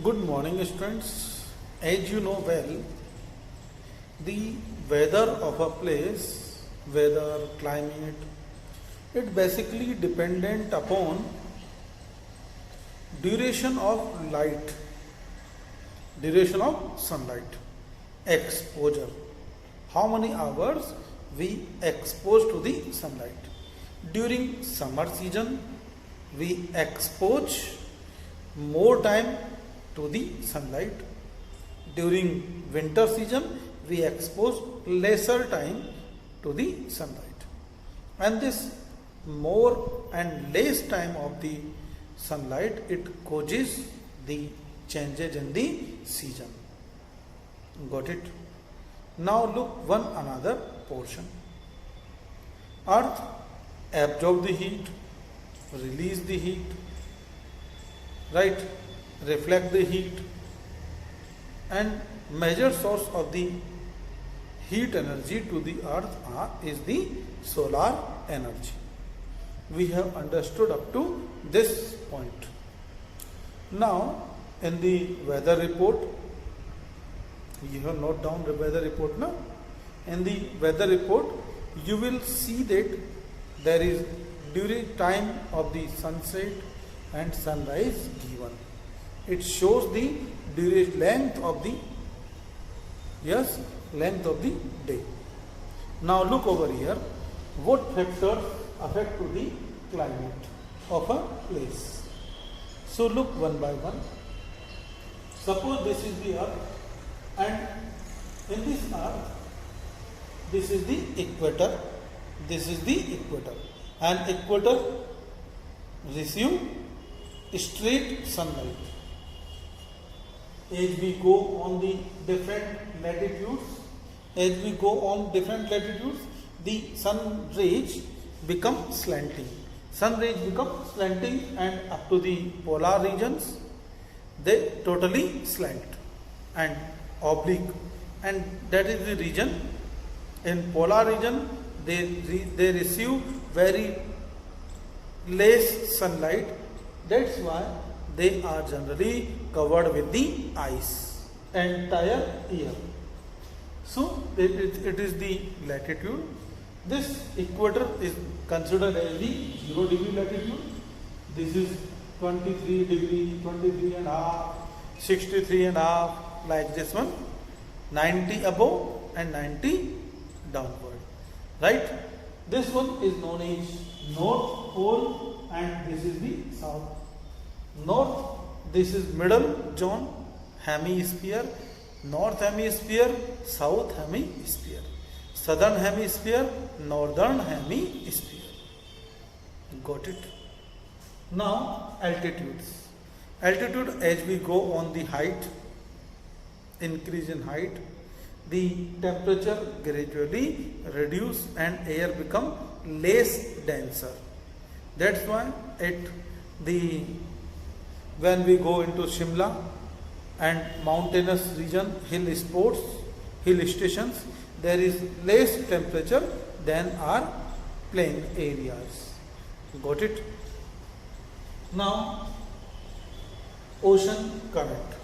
Good morning, students. As you know well, the weather of a place, weather, climate, it basically dependent upon duration of light, duration of sunlight, exposure. How many hours we expose to the sunlight? During summer season, we expose more time to the sunlight. During winter season, we expose lesser time to the sunlight. And this more and less time of the sunlight, it causes the changes in the season. Got it? Now look one another portion. Earth absorb the heat, release the heat, right? Reflect the heat, and major source of the heat energy to the earth is the solar energy. We have understood up to this point. Now in the weather report, you have note down the weather report now. In the weather report, you will see that there is during time of the sunset and sunrise given. It shows the duration length of the length of the day. Now look over here. What factors affect to the climate of a place? So look one by one. Suppose this is the earth, and in this earth, this is the equator. This is the equator, and equator receive straight sunlight. As we go on the different latitudes, the sun rays become slanting. Sun rays become slanting, and up to the polar regions, they totally slant and oblique, and that is the region. In polar region, they receive very less sunlight. That's why they are generally covered with the ice entire year. So it is the latitude. This equator is considered as the 0 degree latitude. This is 23 degree, 23 and a half, 63 and a half, like this one, 90 above and 90 downward. Right? This one is known as North Pole, and this is the South. North, this is middle zone, hemisphere, north hemisphere, south hemisphere, southern hemisphere, northern hemisphere. Got it? Now altitudes. Altitude, as we go on the height, increase in height, the temperature gradually reduce and air become less denser. That's why when we go into Shimla and mountainous region, hill stations, there is less temperature than our plain areas. Got it? Now, ocean current.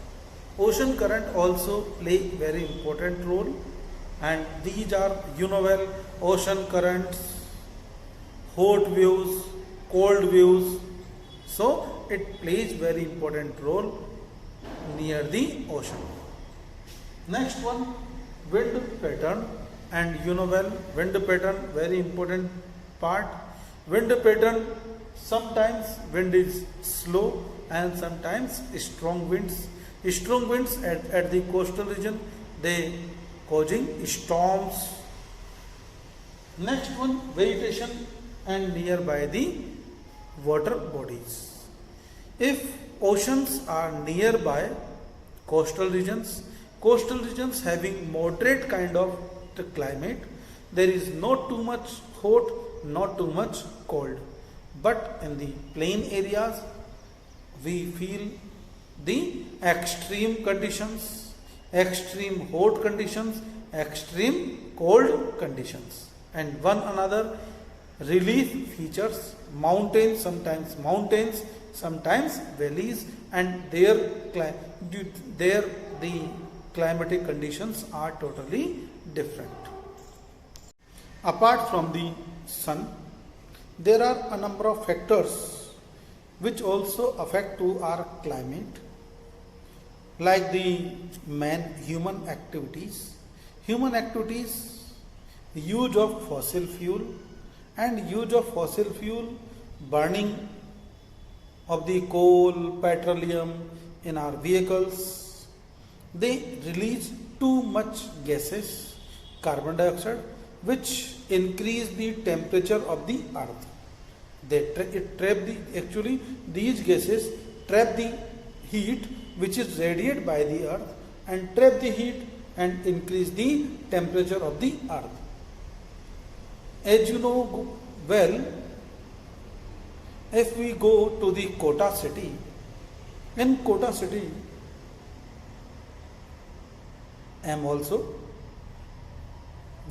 Ocean current also play very important role, and these are, you know well, ocean currents, hot waves, cold waves. So it plays very important role near the ocean. Next one, wind pattern, and you know well, wind pattern very important part. Wind pattern, sometimes wind is slow and sometimes strong winds. Strong winds at the coastal region, they causing storms. Next one, vegetation and nearby the water bodies. If oceans are nearby coastal regions having moderate kind of the climate, there is not too much hot, not too much cold. But in the plain areas, we feel the extreme conditions, extreme hot conditions, extreme cold conditions, and one another relief features. Mountains, sometimes mountains sometimes valleys, and there the climatic conditions are totally different. Apart from the sun, there are a number of factors which also affect to our climate, like the human activities, use of fossil fuel, and use of fossil fuel, burning of the coal, petroleum in our vehicles. They release too much gases, carbon dioxide, which increase the temperature of the earth. These gases trap the heat which is radiated by the earth, and trap the heat and increase the temperature of the earth. As you know well, if we go to the Kota city, in Kota city,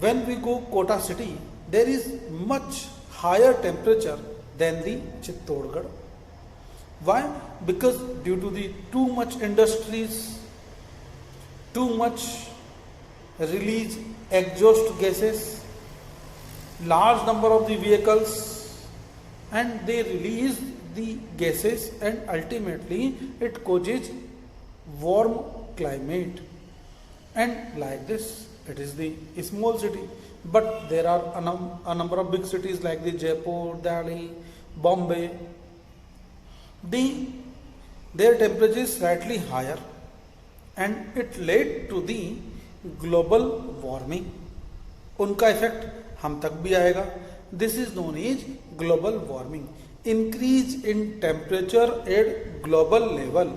when we go Kota city, there is much higher temperature than the Chittorgarh. Why? Because due to the too much industries, too much release exhaust gases, large number of the vehicles, and they release the gases, and ultimately it causes warm climate. And like this, it is the small city, but there are a number of big cities like the Jaipur, Delhi, Bombay. Their temperature is slightly higher, and it led to the global warming. उनका effect हम तक भी आएगा. This is known as global warming. Increase in temperature at global level.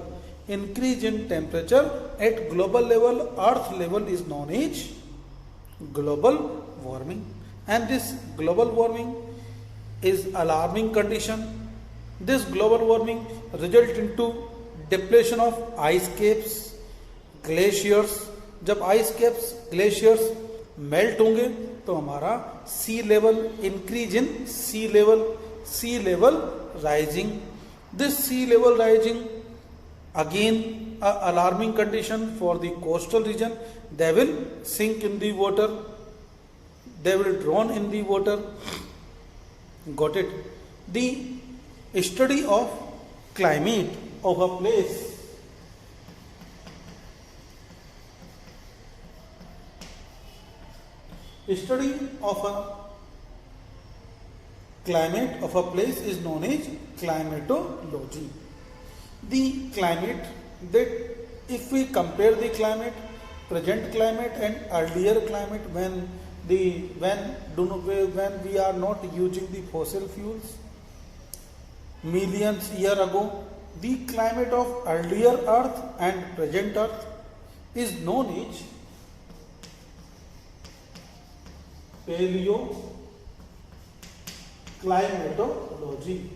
Increase in temperature at global level, earth level, is known as global warming. And this global warming is alarming condition. This global warming result into depletion of ice caps, glaciers. जब ice caps, glaciers melt होंगे तो हमारा sea level increase in sea level rising. This sea level rising again a alarming condition for the coastal region. They will sink in the water. They will drown in the water. Got it? The study of climate of a place is known as climatology. The climate, that if we compare the climate, present climate and earlier climate, when we are not using the fossil fuels, millions year ago, the climate of earlier earth and present earth is known as paleoclimatology.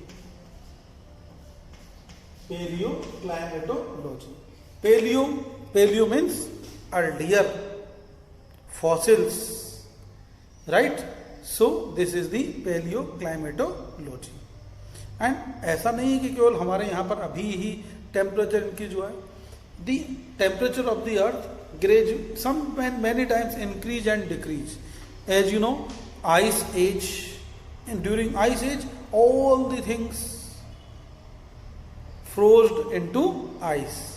Paleo means earlier, fossils, right? So this is the paleoclimatology. And ऐसा नहीं है कि केवल हमारे यहाँ पर अभी ही temperature increase हुआ है. The temperature of the earth many times increase and decrease. As you know, ice age, and during ice age all the things froze into ice.